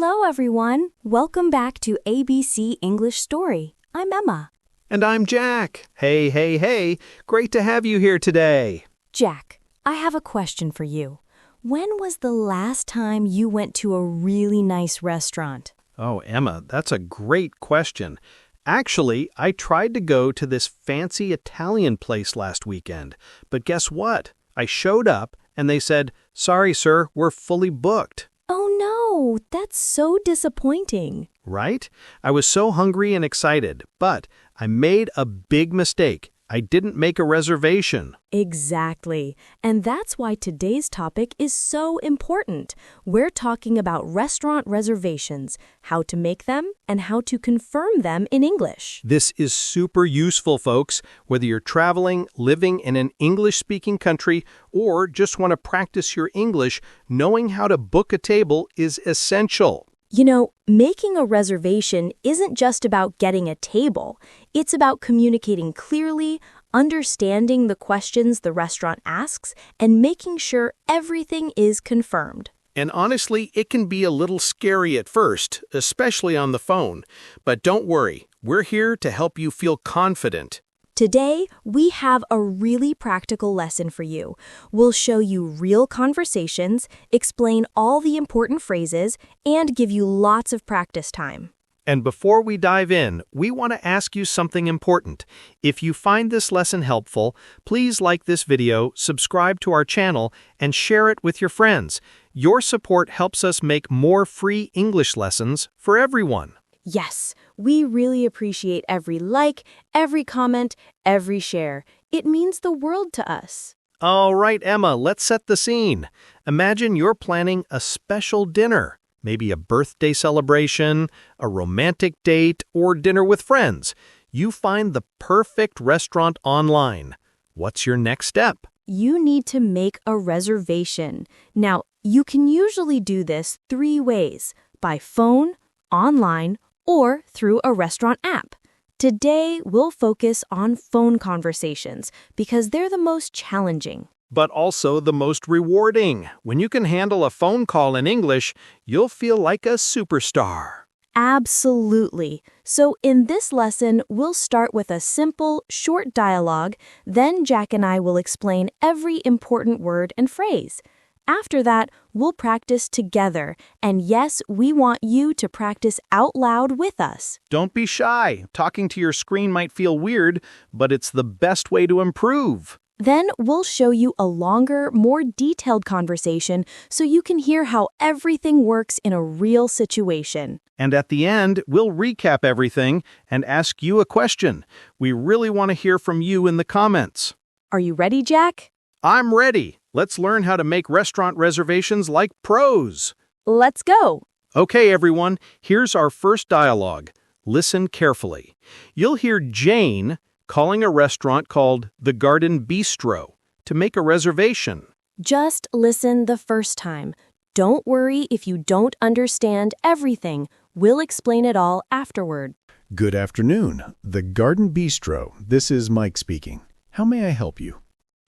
Hello, everyone. Welcome back to ABC English Story. I'm Emma. And I'm Jack. Hey. Great to have you here today. Jack, I have a question for you. When was the last time you went to a really nice restaurant? Oh, Emma, that's a great question. Actually, I tried to go to this fancy Italian place last weekend. But guess what? I showed up and they said, "Sorry, sir, we're fully booked." Oh no, that's so disappointing. Right? I was so hungry and excited, but I made a big mistake. I didn't make a reservation. Exactly. And that's why today's topic is so important. We're talking about restaurant reservations, how to make them, and how to confirm them in English. This is super useful, folks, whether you're traveling, living in an English-speaking country, or just want to practice your English, knowing how to book a table is essential. You know, making a reservation isn't just about getting a table. It's about communicating clearly, understanding the questions the restaurant asks, and making sure everything is confirmed. And honestly, it can be a little scary at first, especially on the phone. But don't worry, we're here to help you feel confident. Today, we have a really practical lesson for you. We'll show you real conversations, explain all the important phrases, and give you lots of practice time. And before we dive in, we want to ask you something important. If you find this lesson helpful, please like this video, subscribe to our channel, and share it with your friends. Your support helps us make more free English lessons for everyone. Yes, we really appreciate every like, every comment, every share. It means the world to us. All right, Emma, let's set the scene. Imagine you're planning a special dinner, maybe a birthday celebration, a romantic date, or dinner with friends. You find the perfect restaurant online. What's your next step? You need to make a reservation. Now, you can usually do this 3 ways: by phone, online, or through a restaurant app. Today, we'll focus on phone conversations because they're the most challenging. But also the most rewarding. When you can handle a phone call in English, you'll feel like a superstar. Absolutely. So in this lesson, we'll start with a simple, short dialogue. Then Jack and I will explain every important word and phrase. After that, we'll practice together. And yes, we want you to practice out loud with us. Don't be shy. Talking to your screen might feel weird, but it's the best way to improve. Then we'll show you a longer, more detailed conversation so you can hear how everything works in a real situation. And at the end, we'll recap everything and ask you a question. We really want to hear from you in the comments. Are you ready, Jack? I'm ready. Let's learn how to make restaurant reservations like pros. Let's go. Okay, everyone, here's our first dialogue. Listen carefully. You'll hear Jane calling a restaurant called the Garden Bistro to make a reservation. Just listen the first time. Don't worry if you don't understand everything. We'll explain it all afterward. Good afternoon. The Garden Bistro. This is Mike speaking. How may I help you?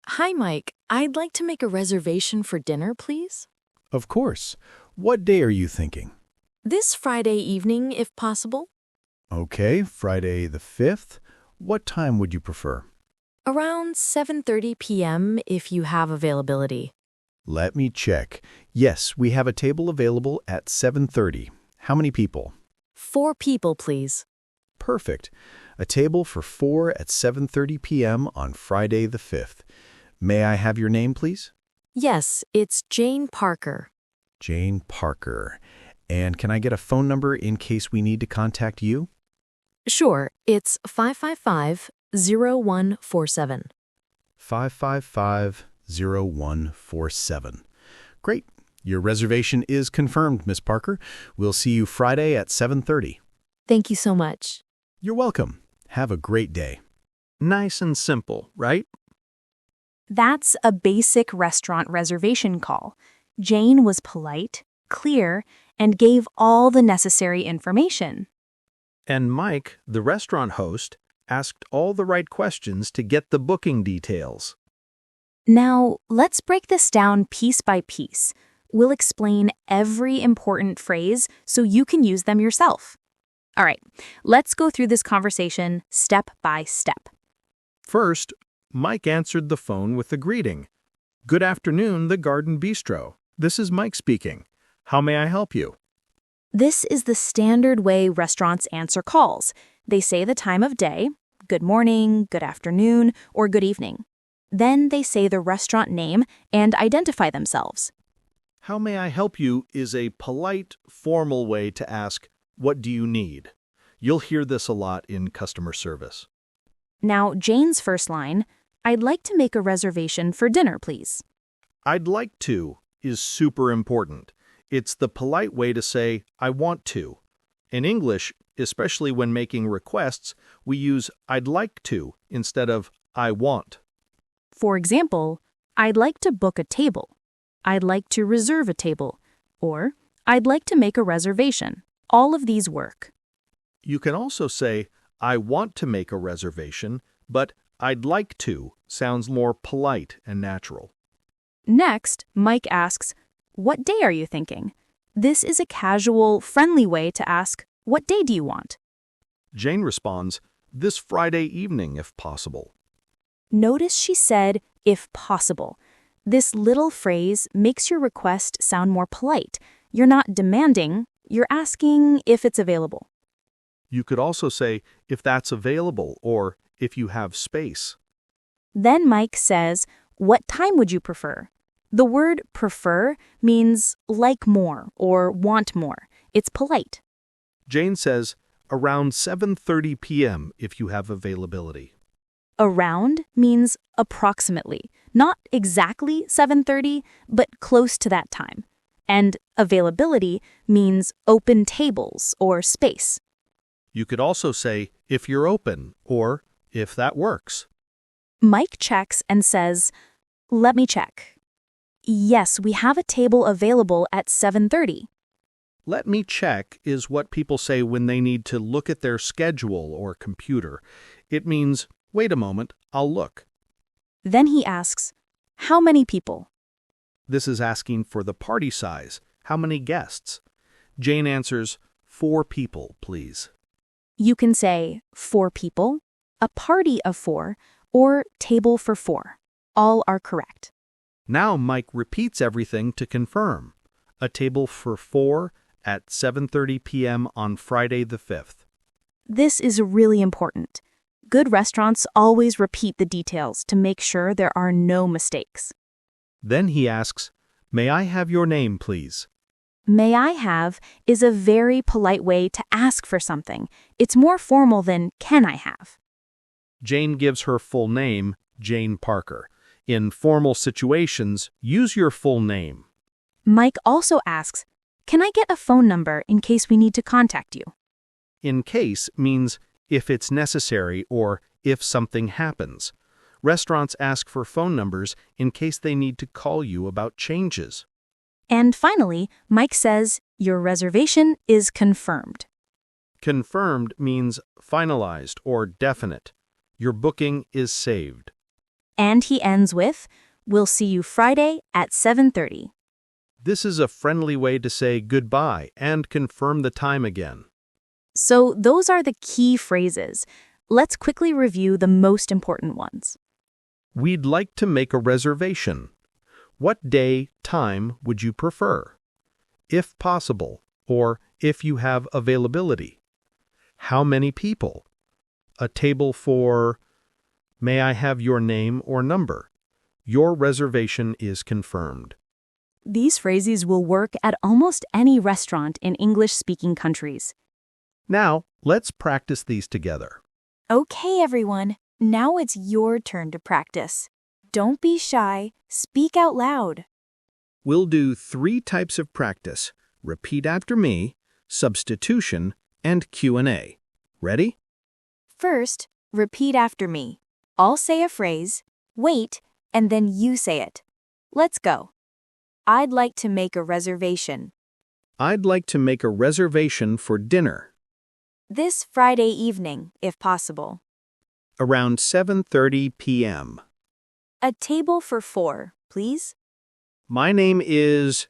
Hi, Mike. I'd like to make a reservation for dinner, please. Of course. What day are you thinking? This Friday evening, if possible. Okay, Friday the 5th. What time would you prefer? Around 7:30 p.m. if you have availability. Let me check. Yes, we have a table available at 7:30. How many people? 4 people, please. Perfect. A table for 4 at 7:30 p.m. on Friday the 5th. May I have your name, please? Yes, it's Jane Parker. Jane Parker. And can I get a phone number in case we need to contact you? Sure, it's 555-0147. 555-0147. Great. Your reservation is confirmed, Miss Parker. We'll see you Friday at 7:30. Thank you so much. You're welcome. Have a great day. Nice and simple, right? That's a basic restaurant reservation call. Jane was polite, clear, and gave all the necessary information. And Mike, the restaurant host, asked all the right questions to get the booking details. Now, let's break this down piece by piece. we'll explain every important phrase so you can use them yourself. All right, let's go through this conversation step by step. First, Mike answered the phone with a greeting. "Good afternoon, the Garden Bistro. This is Mike speaking. How may I help you?" This is the standard way restaurants answer calls. They say the time of day, good morning, good afternoon, or good evening. Then they say the restaurant name and identify themselves. How may I help you is a polite, formal way to ask, "What do you need?" You'll hear this a lot in customer service. Now, Jane's first line, "I'd like to make a reservation for dinner, please." "I'd like to" is super important. It's the polite way to say, "I want to." In English, especially when making requests, we use "I'd like to" instead of "I want." For example, "I'd like to book a table." "I'd like to reserve a table." Or, "I'd like to make a reservation." All of these work. You can also say, "I want to make a reservation," but "I'd like to" sounds more polite and natural. Next, Mike asks, "What day are you thinking?" This is a casual, friendly way to ask, "What day do you want?" Jane responds, "This Friday evening, if possible." Notice she said, "if possible." This little phrase makes your request sound more polite. You're not demanding, you're asking if it's available. You could also say, "if that's available," or "if you have space." Then Mike says, "What time would you prefer?" The word prefer means like more or want more. It's polite. Jane says, "around 7:30 p.m. if you have availability." Around means approximately, not exactly 7:30, but close to that time. And availability means open tables or space. You could also say, "if you're open," or "if that works." Mike checks and says, "Let me check. Yes, we have a table available at 7:30. "Let me check" is what people say when they need to look at their schedule or computer. It means, "Wait a moment, I'll look." Then he asks, "How many people?" This is asking for the party size. How many guests? Jane answers, 4 people, please." You can say 4 people, a party of 4, or table for 4. All are correct. Now Mike repeats everything to confirm. A table for 4 at 7:30 p.m. on Friday the 5th. This is really important. Good restaurants always repeat the details to make sure there are no mistakes. Then he asks, "May I have your name, please?" May I have is a very polite way to ask for something. It's more formal than can I have. Jane gives her full name, Jane Parker. In formal situations, use your full name. Mike also asks, "Can I get a phone number in case we need to contact you?" In case means if it's necessary or if something happens. Restaurants ask for phone numbers in case they need to call you about changes. And finally, Mike says, "Your reservation is confirmed." Confirmed means finalized or definite. Your booking is saved. And he ends with, "We'll see you Friday at 7:30. This is a friendly way to say goodbye and confirm the time again. So those are the key phrases. Let's quickly review the most important ones. We'd like to make a reservation. What day, time would you prefer? If possible, or if you have availability. How many people? A table for... May I have your name or number? Your reservation is confirmed. These phrases will work at almost any restaurant in English-speaking countries. Now, let's practice these together. Okay, everyone. Now it's your turn to practice. Don't be shy. Speak out loud. We'll do 3 types of practice. Repeat after me, substitution, and Q&A. Ready? First, repeat after me. I'll say a phrase, wait, and then you say it. Let's go. I'd like to make a reservation. I'd like to make a reservation for dinner. This Friday evening, if possible. Around 7:30 p.m. A table for 4, please. My name is...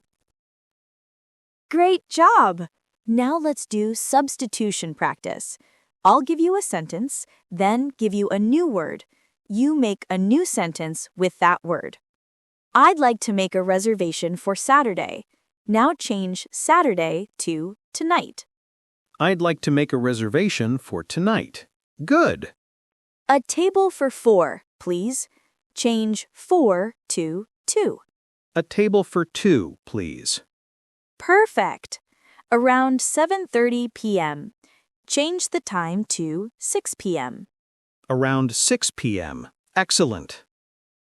Great job! Now let's do substitution practice. I'll give you a sentence, then give you a new word. You make a new sentence with that word. I'd like to make a reservation for Saturday. Now change Saturday to tonight. I'd like to make a reservation for tonight. Good. A table for 4, please. Change 4 to 2. A table for 2, please. Perfect. Around 7:30 p.m. Change the time to 6 p.m. Around 6 p.m. Excellent.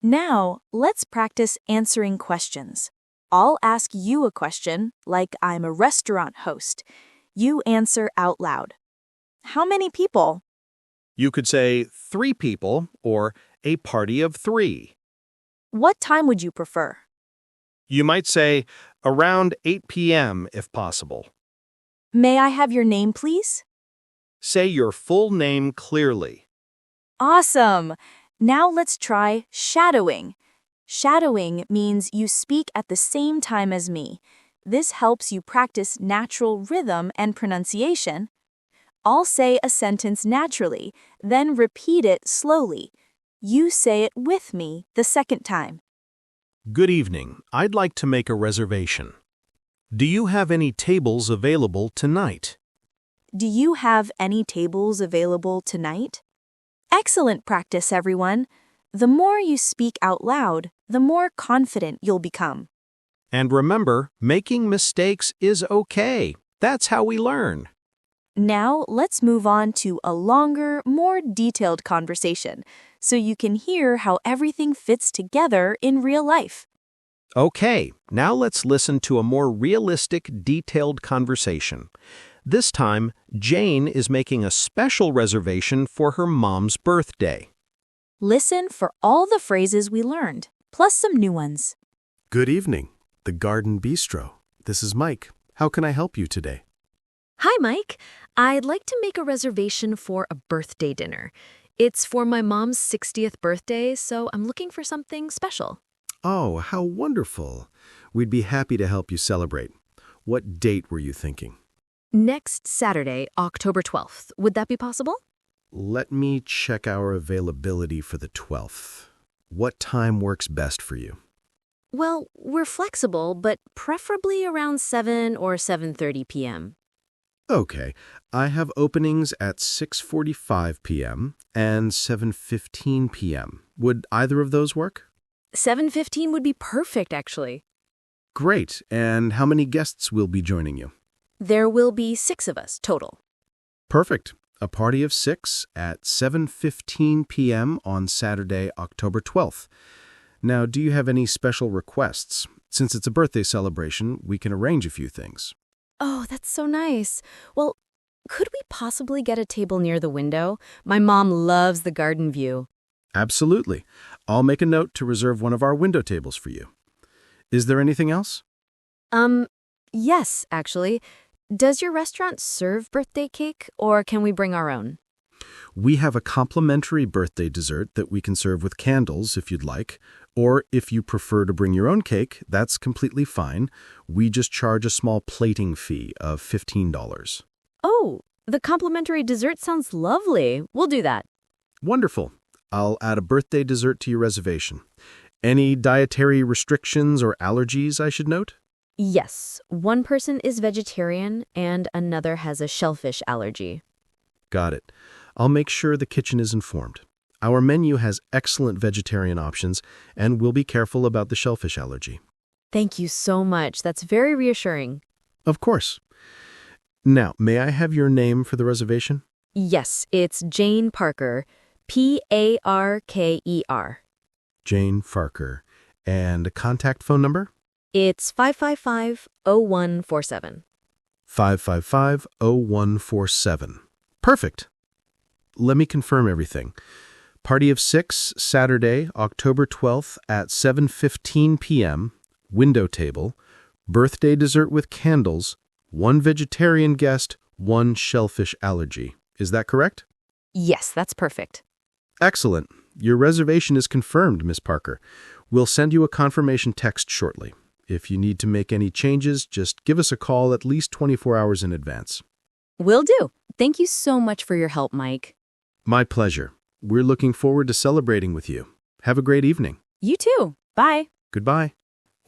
Now, let's practice answering questions. I'll ask you a question, like I'm a restaurant host. You answer out loud. How many people? You could say 3 people or a party of 3. What time would you prefer? You might say around 8 p.m. if possible. May I have your name, please? Say your full name clearly. Awesome! Now let's try shadowing. Shadowing means you speak at the same time as me. This helps you practice natural rhythm and pronunciation. I'll say a sentence naturally, then repeat it slowly. You say it with me the second time. Good evening. I'd like to make a reservation. Do you have any tables available tonight? Do you have any tables available tonight? Excellent practice, everyone. The more you speak out loud, the more confident you'll become. And remember, making mistakes is okay. That's how we learn. Now, let's move on to a longer, more detailed conversation, so you can hear how everything fits together in real life. Okay, now let's listen to a more realistic, detailed conversation. This time, Jane is making a special reservation for her mom's birthday. Listen for all the phrases we learned, plus some new ones. Good evening, the Garden Bistro. This is Mike. How can I help you today? Hi, Mike. I'd like to make a reservation for a birthday dinner. It's for my mom's 60th birthday, so I'm looking for something special. Oh, how wonderful. We'd be happy to help you celebrate. What date were you thinking? Next Saturday, October 12th. Would that be possible? Let me check our availability for the 12th. What time works best for you? Well, we're flexible, but preferably around 7 or 7:30 p.m. Okay, I have openings at 6:45 p.m. and 7:15 p.m. Would either of those work? 7:15 would be perfect, actually. Great, and how many guests will be joining you? There will be 6 of us total. Perfect. A party of 6 at 7:15 p.m. on Saturday, October 12th. Now, do you have any special requests? Since it's a birthday celebration, we can arrange a few things. Oh, that's so nice. Well, could we possibly get a table near the window? My mom loves the garden view. Absolutely. I'll make a note to reserve one of our window tables for you. Is there anything else? Yes, actually. Does your restaurant serve birthday cake, or can we bring our own? We have a complimentary birthday dessert that we can serve with candles if you'd like, or if you prefer to bring your own cake, that's completely fine. We just charge a small plating fee of $15. Oh, the complimentary dessert sounds lovely. We'll do that. Wonderful. I'll add a birthday dessert to your reservation. Any dietary restrictions or allergies I should note? Yes, one person is vegetarian and another has a shellfish allergy. Got it. I'll make sure the kitchen is informed. Our menu has excellent vegetarian options, and we'll be careful about the shellfish allergy. Thank you so much. That's very reassuring. Of course. Now, may I have your name for the reservation? Yes, it's Jane Parker, Parker. Jane Farker. And a contact phone number? It's 555-0147. 555-0147. Perfect. Let me confirm everything. Party of 6, Saturday, October 12th at 7:15 p.m., window table, birthday dessert with candles, 1 vegetarian guest, 1 shellfish allergy. Is that correct? Yes, that's perfect. Excellent. Your reservation is confirmed, Miss Parker. We'll send you a confirmation text shortly. If you need to make any changes, just give us a call at least 24 hours in advance. Will do. Thank you so much for your help, Mike. My pleasure. We're looking forward to celebrating with you. Have a great evening. You too. Bye. Goodbye.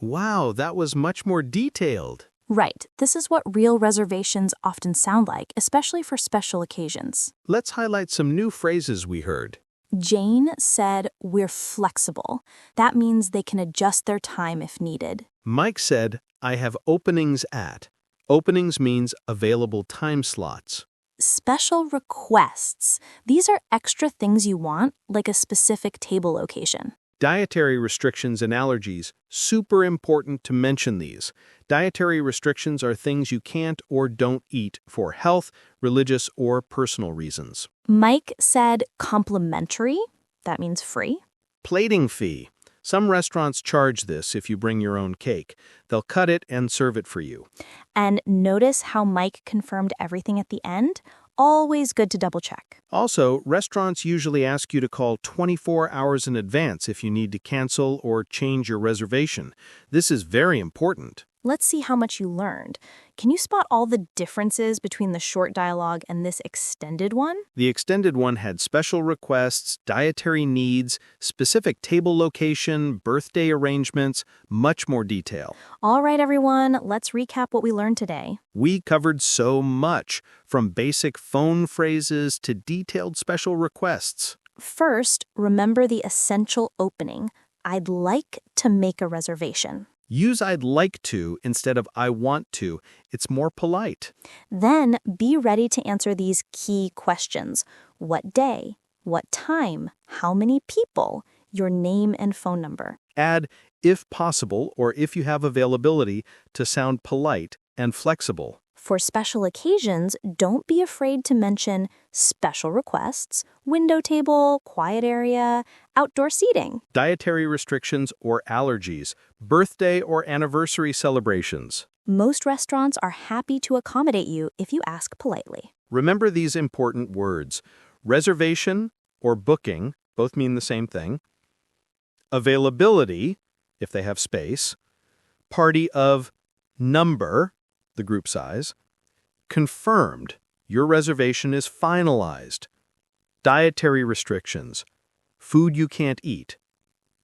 Wow, that was much more detailed. Right. This is what real reservations often sound like, especially for special occasions. Let's highlight some new phrases we heard. Jane said, "We're flexible." That means they can adjust their time if needed. Mike said, "I have openings at." Openings means available time slots. Special requests. These are extra things you want, like a specific table location. Dietary restrictions and allergies. Super important to mention these. Dietary restrictions are things you can't or don't eat for health, religious, or personal reasons. Mike said complimentary. That means free. Plating fee. Some restaurants charge this if you bring your own cake. They'll cut it and serve it for you. And notice how Mike confirmed everything at the end? Always good to double check. Also, restaurants usually ask you to call 24 hours in advance if you need to cancel or change your reservation. This is very important. Let's see how much you learned. Can you spot all the differences between the short dialogue and this extended one? The extended one had special requests, dietary needs, specific table location, birthday arrangements, much more detail. All right, everyone, let's recap what we learned today. We covered so much, from basic phone phrases to detailed special requests. First, remember the essential opening. I'd like to make a reservation. Use "I'd like to" instead of "I want to." It's more polite. Then be ready to answer these key questions. What day? What time? How many people? Your name and phone number. Add "if possible" or "if you have availability" to sound polite and flexible. For special occasions, don't be afraid to mention special requests, window table, quiet area, outdoor seating. Dietary restrictions or allergies, birthday or anniversary celebrations. Most restaurants are happy to accommodate you if you ask politely. Remember these important words. Reservation or booking, both mean the same thing. Availability, if they have space. Party of number, the group size. Confirmed, your reservation is finalized. Dietary restrictions, food you can't eat.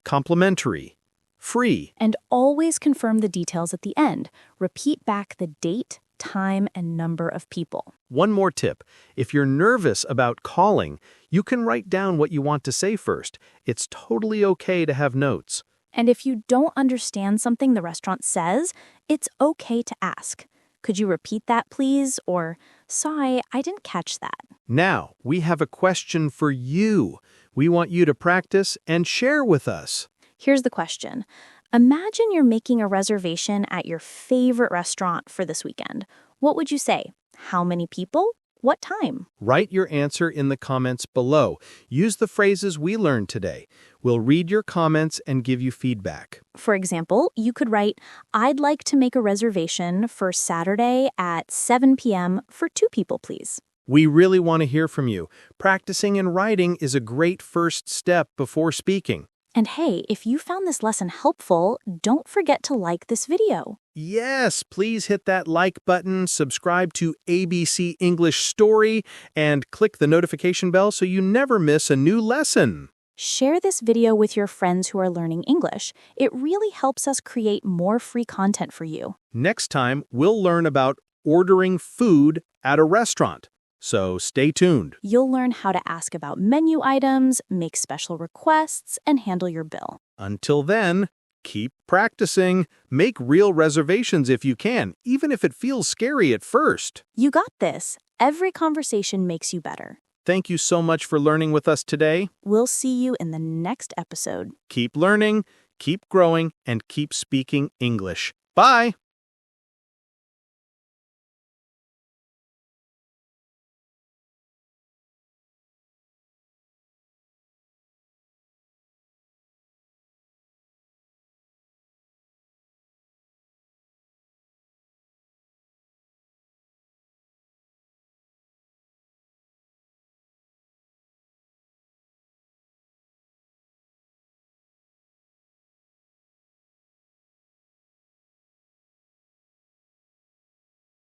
Complimentary, free. And always confirm the details at the end. Repeat back the date, time, and number of people. One more tip. If you're nervous about calling, you can write down what you want to say first. It's totally okay to have notes. And if you don't understand something the restaurant says, it's okay to ask. Could you repeat that, please? Or, sorry, I didn't catch that. Now, we have a question for you. We want you to practice and share with us. Here's the question. Imagine you're making a reservation at your favorite restaurant for this weekend. What would you say? How many people? What time? Write your answer in the comments below. Use the phrases we learned today. We'll read your comments and give you feedback. For example, you could write, I'd like to make a reservation for Saturday at 7 p.m. for 2 people, please. We really want to hear from you. Practicing and writing is a great first step before speaking. And hey, if you found this lesson helpful, don't forget to like this video. Yes, please hit that like button, subscribe to ABC English Story, and click the notification bell so you never miss a new lesson. Share this video with your friends who are learning English. It really helps us create more free content for you. Next time, we'll learn about ordering food at a restaurant. So stay tuned. You'll learn how to ask about menu items, make special requests, and handle your bill. Until then, keep practicing. Make real reservations if you can, even if it feels scary at first. You got this. Every conversation makes you better. Thank you so much for learning with us today. We'll see you in the next episode. Keep learning, keep growing, and keep speaking English. Bye!